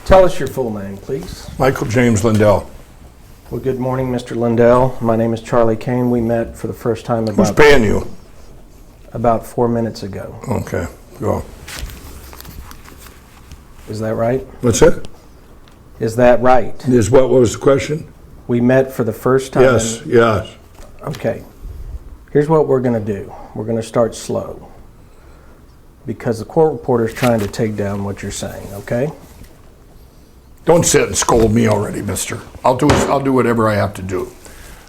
Tell us your full name, please. Michael James Lindell. Well, good morning, Mr. Lindell. My name is Charlie Kane. We met for the first time Who's paying you? About 4 minutes ago. Okay, go. Is that right? What's it? Is that right? What was the question? We met for the first time. Yes. Okay. Here's what we're going to do. We're going to start slow because the court reporter is trying to take down what you're saying, okay? Don't sit and scold me already, mister. I'll do whatever I have to do.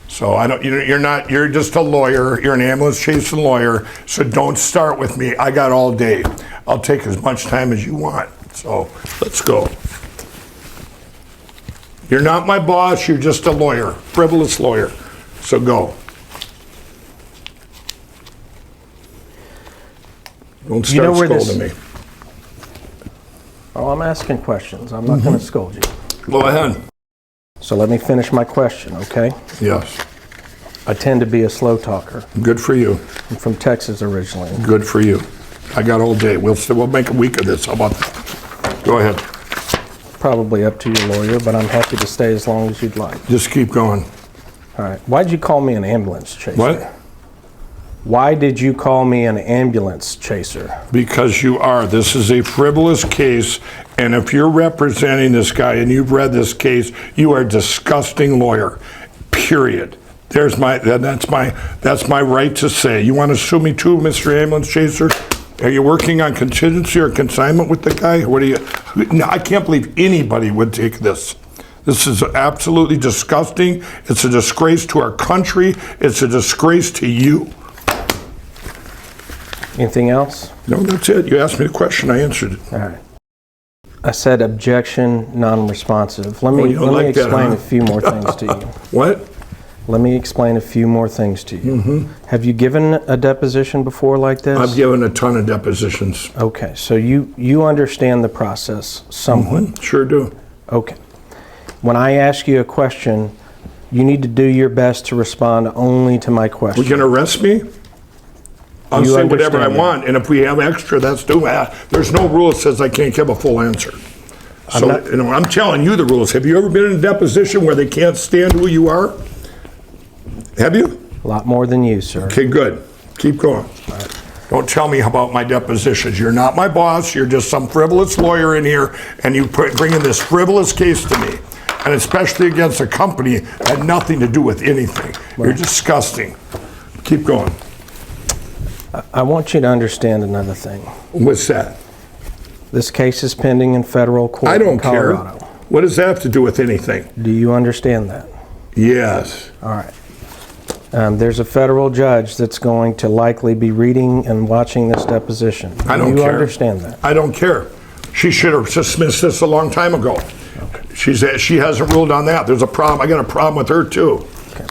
So you're just a lawyer. You're an ambulance chasing lawyer. So don't start with me. I got all day. I'll take as much time as you want. So let's go. You're not my boss. You're just a lawyer, frivolous lawyer. So go. Don't start scolding me. Oh, I'm asking questions. I'm not going to scold you. Go ahead. So let me finish my question, okay? Yes. I tend to be a slow talker. Good for you. I'm from Texas originally. Good for you. I got all day. We'll make a week of this. How about that? Go ahead. Probably up to your lawyer, but I'm happy to stay as long as you'd like. Just keep going. All right. Why'd you call me an ambulance chaser? What? Why did you call me an ambulance chaser? Because you are. This is a frivolous case, and if you're representing this guy and you've read this case, you are a disgusting lawyer. Period. That's my right to say. You want to sue me too, Mr. Ambulance Chaser? Are you working on contingency or consignment with the guy? What are you? No, I can't believe anybody would take this. This is absolutely disgusting. It's a disgrace to our country. It's a disgrace to you. Anything else? No, that's it. You asked me the question, I answered it. All right. I said objection, non-responsive. Let me explain a few more things to you. What? Let me explain a few more things to you. Mm-hmm. Have you given a deposition before like this? I've given a ton of depositions. Okay, so you understand the process somewhat. Mm-hmm. Sure do. Okay. When I ask you a question, you need to do your best to respond only to my question. We're going to arrest me? I'll say whatever I want, and if we have extra, that's do that. There's no rule that says I can't give a full answer. So I'm telling you the rules. Have you ever been in a deposition where they can't stand who you are? Have you? A lot more than you, sir. Okay, good. Keep going. Right. Don't tell me about my depositions. You're not my boss. You're just some frivolous lawyer in here, and you bring in this frivolous case to me, and especially against a company that had nothing to do with anything. Right. You're disgusting. Keep going. I want you to understand another thing. What's that? This case is pending in federal court in Colorado. I don't care. What does that have to do with anything? Do you understand that? Yes. All right. There's a federal judge that's going to likely be reading and watching this deposition. I don't care. Do you understand that? I don't care. She should have dismissed this a long time ago. Okay. She hasn't ruled on that. There's a problem. I got a problem with her too. Okay.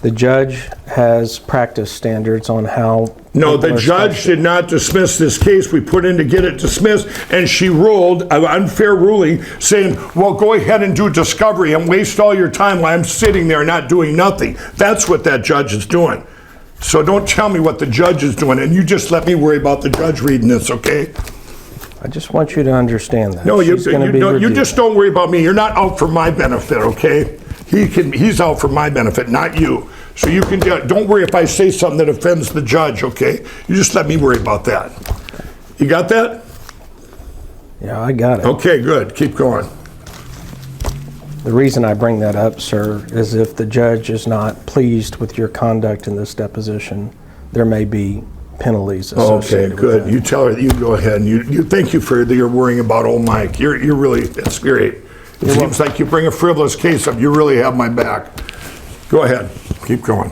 The judge has practice standards on how... No, the judge did not dismiss this case. We put in to get it dismissed, and she ruled an unfair ruling saying, well, go ahead and do discovery and waste all your time while I'm sitting there not doing nothing. That's what that judge is doing. So don't tell me what the judge is doing, and you just let me worry about the judge reading this, okay? I just want you to understand that. No, you just don't worry about me. You're not out for my benefit, okay? He's out for my benefit, not you. So you can don't worry if I say something that offends the judge, okay? You just let me worry about that. You got that? Yeah, I got it. Okay, good. Keep going. The reason I bring that up, sir, is if the judge is not pleased with your conduct in this deposition, there may be penalties associated with that. Okay, good. You tell her, you go ahead, and you thank you for your worrying about old Mike. You're really, that's great. It seems like you bring a frivolous case up, you really have my back. Go ahead, keep going.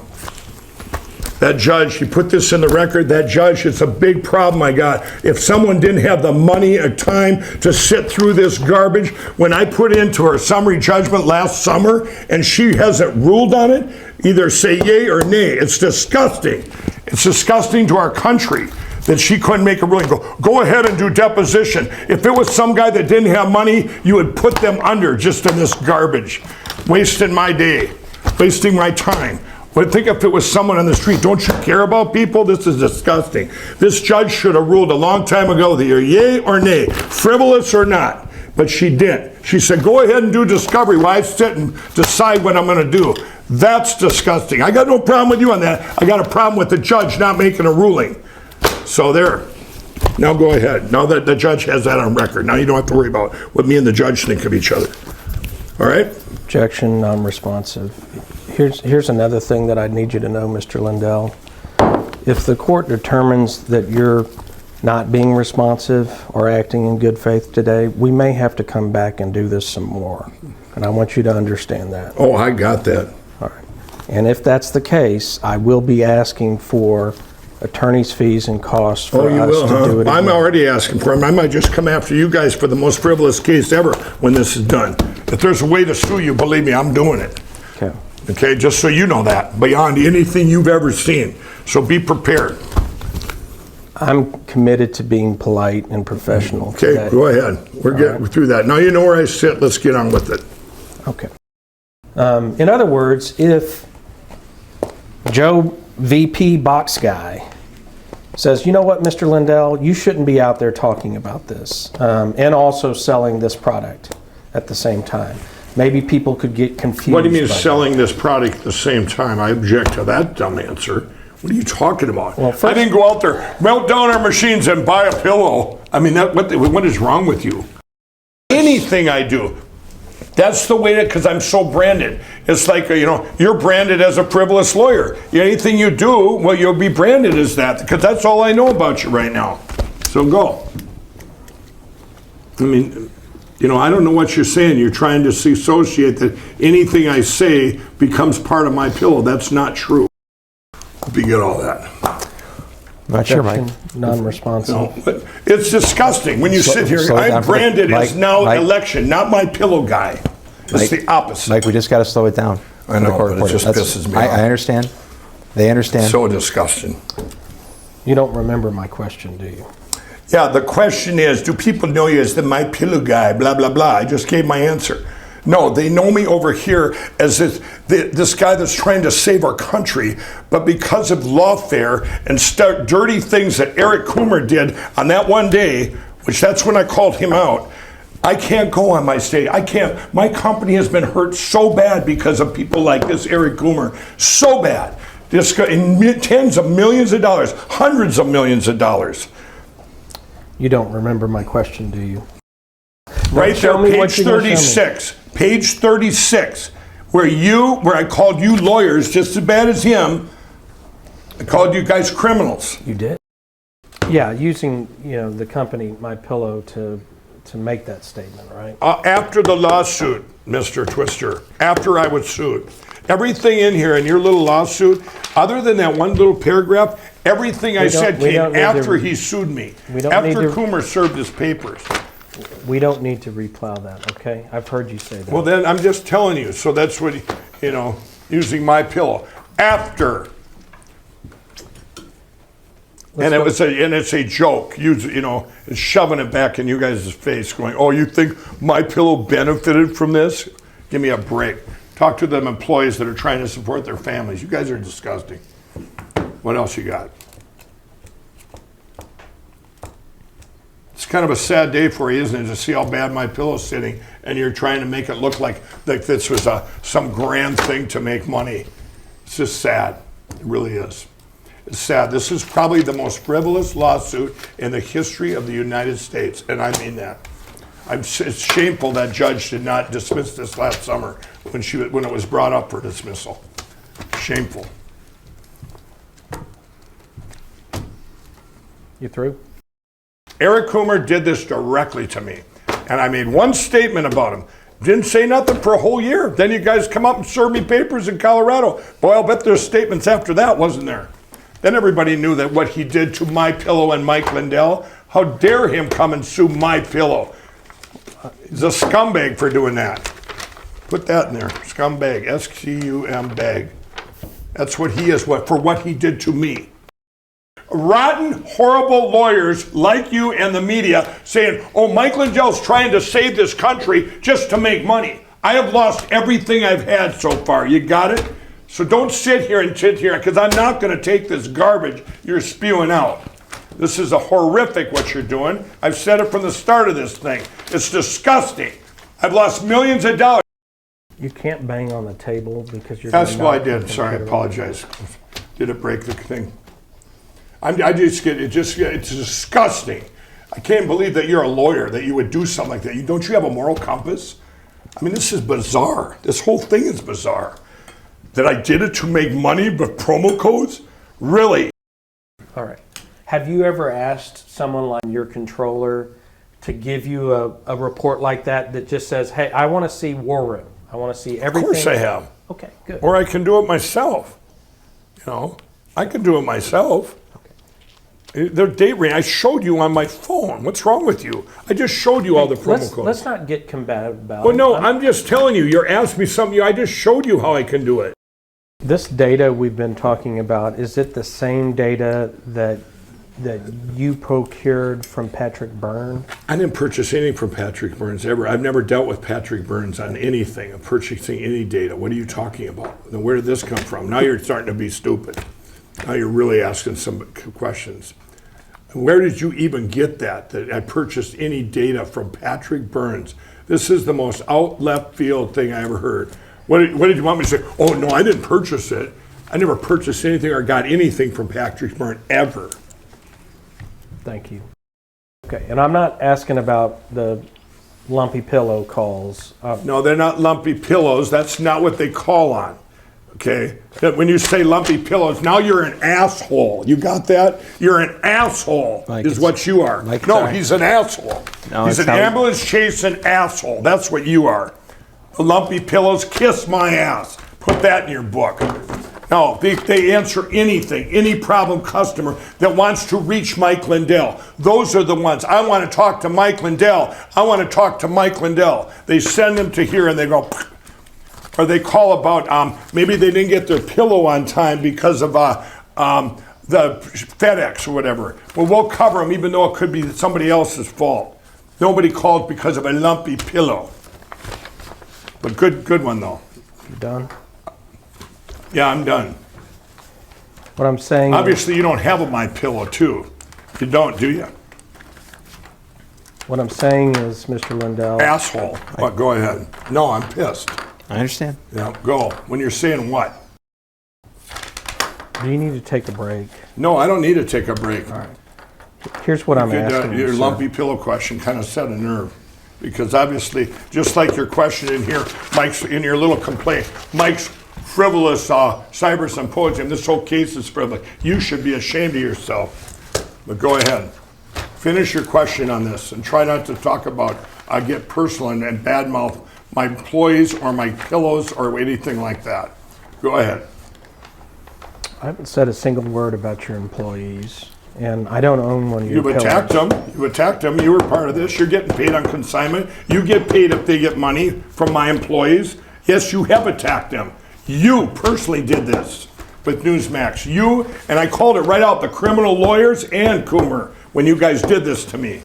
That judge, you put this in the record, that judge, it's a big problem I got. If someone didn't have the money or time to sit through this garbage, when I put into her summary judgment last summer and she hasn't ruled on it, either say yay or nay. It's disgusting. It's disgusting to our country that she couldn't make a ruling. Go ahead and do deposition. If it was some guy that didn't have money, you would put them under just in this garbage. Wasting my day, wasting my time. But think if it was someone on the street. Don't you care about people? This is disgusting. This judge should have ruled a long time ago that you're yay or nay, frivolous or not. But she didn't. She said, go ahead and do discovery while I sit and decide what I'm going to do. That's disgusting. I got no problem with you on that. I got a problem with the judge not making a ruling. So there. Now go ahead. Now that the judge has that on record, now you don't have to worry about what me and the judge think of each other. All right? Objection, non-responsive. Here's another thing that I need you to know, Mr. Lindell. If the court determines that you're not being responsive or acting in good faith today, we may have to come back and do this some more. And I want you to understand that. Oh, I got that. All right. And if that's the case, I will be asking for attorney's fees and costs for us to do it again. I'm already asking for them. I might just come after you guys for the most frivolous case ever when this is done. If there's a way to sue you, believe me, I'm doing it. Okay. Okay, just so you know that, beyond anything you've ever seen. So be prepared. I'm committed to being polite and professional Okay, today. go ahead. We're getting through that. Now you know where I sit. Let's get on with it. Okay. In other words, if Joe VP Box Guy says, you know what, Mr. Lindell, you shouldn't be out there talking about this and also selling this product at the same time. Maybe people could get confused. What do you mean by selling this product at the same time? I object to that dumb answer. What are you talking about? Well, first, I didn't go out there, melt down our machines and buy a pillow. I mean, what is wrong with you? Anything I do, that's the way that, because I'm so branded. It's like, you're branded as a frivolous lawyer. Anything you do, well, you'll be branded as that, because that's all I know about you right now. So go. I mean, I don't know what you're saying. You're trying to associate that anything I say becomes part of MyPillow. That's not true. Hope you get all that. Not sure, Mike. Non-responsive. No, but it's disgusting when you sit here. I'm branded as now election, not MyPillow guy. It's the opposite. Mike, we just got to slow it down. I know, but it just pisses me off. I understand. They understand. So disgusting. You don't remember my question, do you? Yeah, the question is, do people know you as the MyPillow guy, blah, blah, blah. I just gave my answer. No, they know me over here as this guy that's trying to save our country, but because of lawfare and dirty things that Eric Coomer did on that one day, which that's when I called him out, I can't go on my stage. I can't. My company has been hurt so bad because of people like this Eric Coomer, so bad. In tens of millions of dollars, hundreds of millions of dollars. You don't remember my question, do you? Right there, page 36. Page 36, where I called you lawyers just as bad as him. I called you guys criminals. You did? Yeah, using the company MyPillow to make that statement, right? After the lawsuit, Mr. Twister, after I was sued, everything in here in your little lawsuit, other than that one little paragraph, everything I said came after he sued me. After Coomer served his papers. We don't need to replow that, okay? I've heard you say that. Well, then I'm just telling you. So that's what, using MyPillow. After. And it's a joke. It's shoving it back in you guys' face going, oh, you think MyPillow benefited from this? Give me a break. Talk to them employees that are trying to support their families. You guys are disgusting. What else you got? It's kind of a sad day for you, isn't it, to see how bad MyPillow's sitting, and you're trying to make it look like this was some grand thing to make money. It's just sad. It really is. It's sad. This is probably the most frivolous lawsuit in the history of the United States, and I mean that. It's shameful that judge did not dismiss this last summer when it was brought up for dismissal. Shameful. You through? Eric Coomer did this directly to me, and I made one statement about him. Didn't say nothing for a whole year. Then you guys come up and serve me papers in Colorado. Boy, I'll bet there's statements after that, wasn't there? Then everybody knew that what he did to MyPillow and Mike Lindell, how dare him come and sue MyPillow. He's a scumbag for doing that. Put that in there, scumbag, S-C-U-M bag. That's what he is, for what he did to me. Rotten, horrible lawyers like you and the media saying, oh, Mike Lindell's trying to save this country just to make money. I have lost everything I've had so far. You got it? So don't sit here, because I'm not going to take this garbage you're spewing out. This is horrific what you're doing. I've said it from the start of this thing. It's disgusting. I've lost millions of dollars. You can't bang on the table because you're. That's gonna what I knock the did. Sorry, I computer apologize. Did it break the thing? I just get it's disgusting. I can't believe that you're a lawyer, that you would do something like that. Don't you have a moral compass? I mean, this is bizarre. This whole thing is bizarre. That I did it to make money with promo codes? Really? All right. Have you ever asked someone like your controller to give you a report like that just says, hey, I want to see War Room. I want to see everything. Of course I have. Okay, good. Or I can do it myself. I can do it myself. They're date range. I showed you on my phone. What's wrong with you? I just showed you all the promo codes. Let's not get combative about Well, it. no, I'm just telling you. You're asking me something. I just showed you how I can do it. This data we've been talking about, is it the same data that you procured from Patrick Byrne? I didn't purchase anything from Patrick Burns ever. I've never dealt with Patrick Burns on anything, of purchasing any data. What are you talking about? Then where did this come from? Now you're starting to be stupid. Now you're really asking some questions. Where did you even get that I purchased any data from Patrick Burns? This is the most out left field thing I ever heard. What did you want me to say? Oh, no, I didn't purchase it. I never purchased anything or got anything from Patrick Burns ever. Thank you. Okay, and I'm not asking about the lumpy pillow calls. No, they're not lumpy pillows. That's not what they call on. Okay? That when you say lumpy pillows, now you're an asshole. You got that? You're an asshole, Mike, is what you are. Mike, No, sorry. he's an asshole. No, He's it's an not- ambulance chasing asshole. That's what you are. The lumpy pillows, kiss my ass. Put that in your book. No, they answer anything, any problem customer that wants to reach Mike Lindell. Those are the ones. I want to talk to Mike Lindell. I want to talk to Mike Lindell. They send them to here and they go, or they call about maybe they didn't get their pillow on time because of the FedEx or whatever. Well, we'll cover them even though it could be somebody else's fault. Nobody called because of a lumpy pillow. But good one though. You done? Yeah, I'm done. What I'm saying Obviously, you don't have a MyPillow too. You don't, do you? What I'm saying is, Mr. Lindell, Asshole. What? Go ahead. No, I'm pissed. I understand. Yeah, go. When you're saying what? do you need to take a break? No, I don't need to take a break. All right. Here's what I'm asking you, Your sir. lumpy pillow question kind of set a nerve. Because obviously, just like your question in here, Mike's in your little complaint, Mike's frivolous cyber symposium, this whole case is frivolous. You should be ashamed of yourself. But go ahead. Finish your question on this and try not to talk about, get personal and badmouth my employees or my pillows or anything like that. Go ahead. I haven't said a single word about your employees, and I don't own one of your You've pillows. attacked them. You've attacked them. You were part of this. You're getting paid on consignment. You get paid if they get money from my employees. Yes, you have attacked them. You personally did this with Newsmax. You, and I called it right out, the criminal lawyers and Coomer, when you guys did this to me.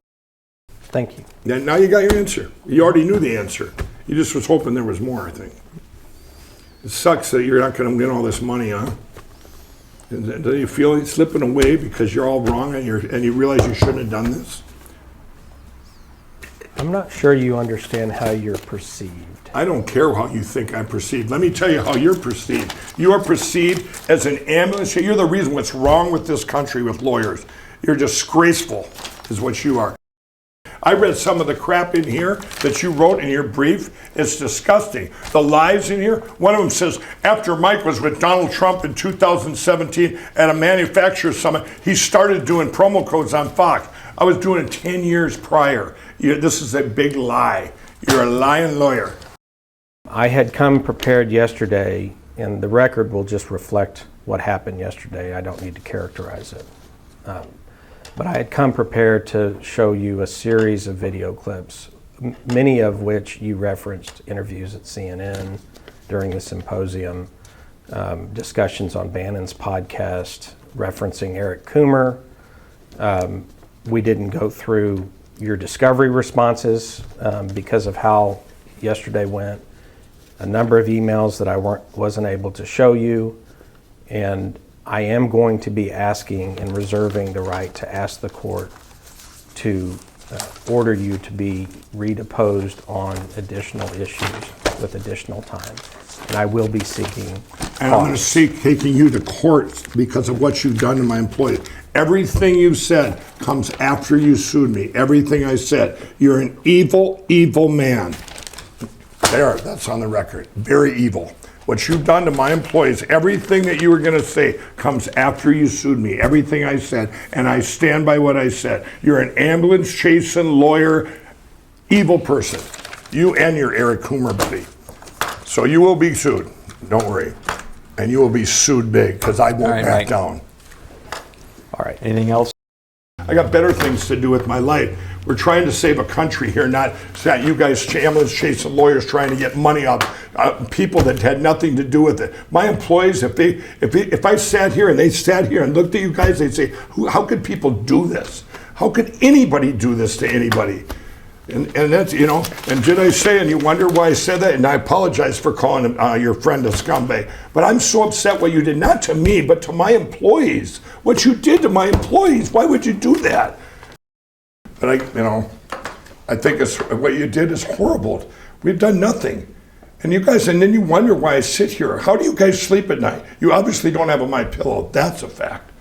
Thank you. And now you got your answer. You already knew the answer. You just was hoping there was more, I think. It sucks that you're not going to win all this money, huh? And do you feel it's slipping away because you're all wrong and you realize you shouldn't have done this? I'm not sure you understand how you're perceived. I don't care how you think I'm perceived. Let me tell you how you're perceived. You are perceived as an ambulance. You're the reason what's wrong with this country with lawyers. You're disgraceful, is what you are. I read some of the crap in here that you wrote in your brief. It's disgusting. The lies in here. One of them says, after Mike was with Donald Trump in 2017 at a manufacturer's summit, he started doing promo codes on Fox. I was doing it 10 years prior. This is a big lie. You're a lying lawyer. I had come prepared yesterday, and the record will just reflect what happened yesterday. I don't need to characterize it. But I had come prepared to show you a series of video clips, many of which you referenced interviews at CNN during the symposium, discussions on Bannon's podcast, referencing Eric Coomer. We didn't go through your discovery responses because of how yesterday went. A number of emails that I wasn't able to show you, and I am going to be asking and reserving the right to ask the court to order you to be redeposed on additional issues with additional time. And I will be seeking And I'm going to cause. seek taking you to court because of what you've done to my employees. Everything you said comes after you sued me. Everything I said. You're an evil, evil man. There, that's on the record. Very evil. What you've done to my employees, everything that you were going to say comes after you sued me. Everything I said, and I stand by what I said. You're an ambulance chasing lawyer, evil person. You and your Eric Coomer buddy. So you will be sued. Don't worry. And you will be sued big because I won't All right, back Mike. down. All right. Anything else? I got better things to do with my life. We're trying to save a country here, not you guys ambulance chasing lawyers trying to get money up people that had nothing to do with it. My employees, if I sat here and they sat here and looked at you guys, they'd say, how could people do this? How could anybody do this to anybody? And that's, and did I say, and you wonder why I said that, and I apologize for calling your friend a scumbag, but I'm so upset what you did, not to me, but to my employees. What you did to my employees, why would you do that? But I think what you did is horrible. We've done nothing. And you guys, and then you wonder why I sit here. How do you guys sleep at night? You obviously don't have a MyPillow. That's a fact,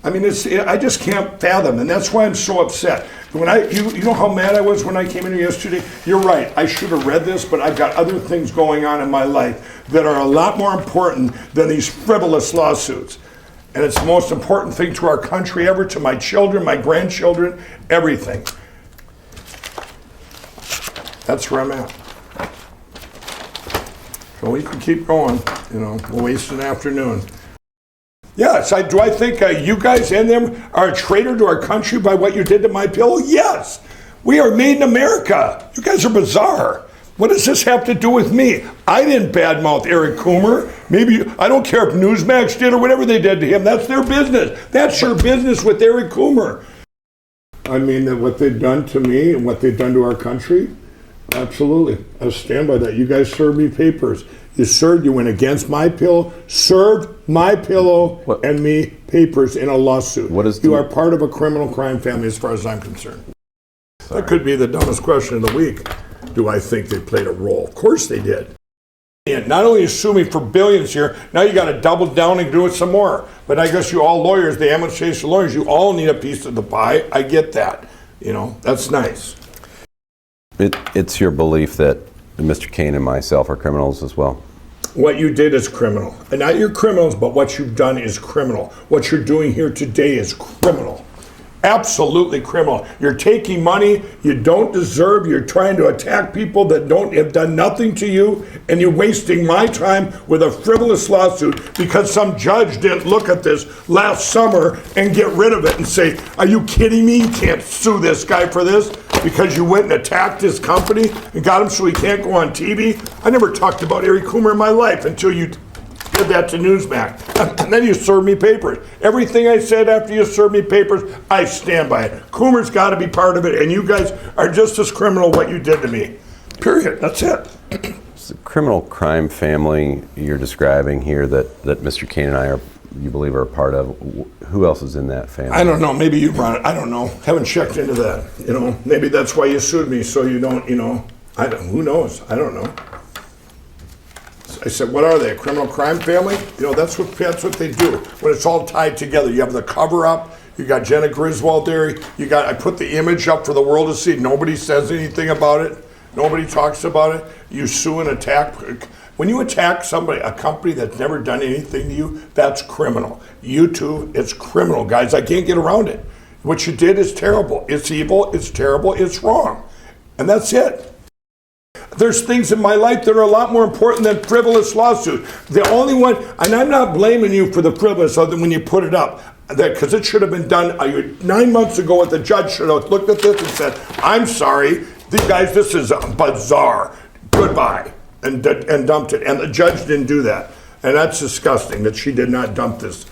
I mean, I just can't fathom, and that's why I'm so upset. When you know how mad I was when I came in here yesterday? You're right, I should have read this, but I've got other things going on in my life that are a lot more important than these frivolous lawsuits. And it's the most important thing to our country ever, to my children, my grandchildren, everything. That's where I'm at. So we can keep going, we'll waste an afternoon. Yes, do I think you guys and them are a traitor to our country by what you did to MyPillow? Yes. We are made in America. You guys are bizarre. What does this have to do with me? I didn't badmouth Eric Coomer. Maybe, I don't care if Newsmax did or whatever they did to him. That's their business. That's your business with Eric Coomer. I mean, that what they've done to me and what they've done to our country, absolutely. I stand by that. You guys served me papers. You went against MyPillow, served MyPillow and me papers in a lawsuit. You are part of a criminal crime family as far as I'm concerned. That could be the dumbest question of the week. Do I think they played a role? Of course they did. And not only you sue me for billions here, now you got to double down and do it some more. But I guess you all lawyers, the ambulance chasing lawyers, you all need a piece of the pie. I get that. That's nice. It's your belief that Mr. Kane and myself are criminals as well? What you did is criminal. And not your criminals, but what you've done is criminal. What you're doing here today is criminal. Absolutely criminal. You're taking money you don't deserve. You're trying to attack people that have done nothing to you, and you're wasting my time with a frivolous lawsuit because some judge didn't look at this last summer and get rid of it and say, are you kidding me? You can't sue this guy for this because you went and attacked his company and got him so he can't go on TV. I never talked about Eric Coomer in my life until you did that to Newsmax. And then you served me papers. Everything I said after you served me papers, I stand by it. Coomer's got to be part of it, and you guys are just as criminal what you did to me. Period. That's it. It's a criminal crime family you're describing here that Mr. Kane and I you believe are a part of. Who else is in that family? I don't know. Maybe you run it. I don't know. Haven't checked into that. Maybe that's why you sued me, so you don't, who knows? I don't know. I said, what are they, a criminal crime family? That's what they do. When it's all tied together, you have the cover up, you got Jenna Griswold there, I put the image up for the world to see. Nobody says anything about it. Nobody talks about it. You sue and attack. When you attack a company that's never done anything to you, that's criminal. You too, it's criminal, guys. I can't get around it. What you did is terrible. It's evil, it's terrible, it's wrong. And that's it. There's things in my life that are a lot more important than frivolous lawsuits. The only one, and I'm not blaming you for the frivolous other than when you put it up, because it should have been done 9 months ago. What the judge should have looked at this and said, I'm sorry, guys, this is bizarre. Goodbye. And dumped it. And the judge didn't do that. And that's disgusting that she did not dump this.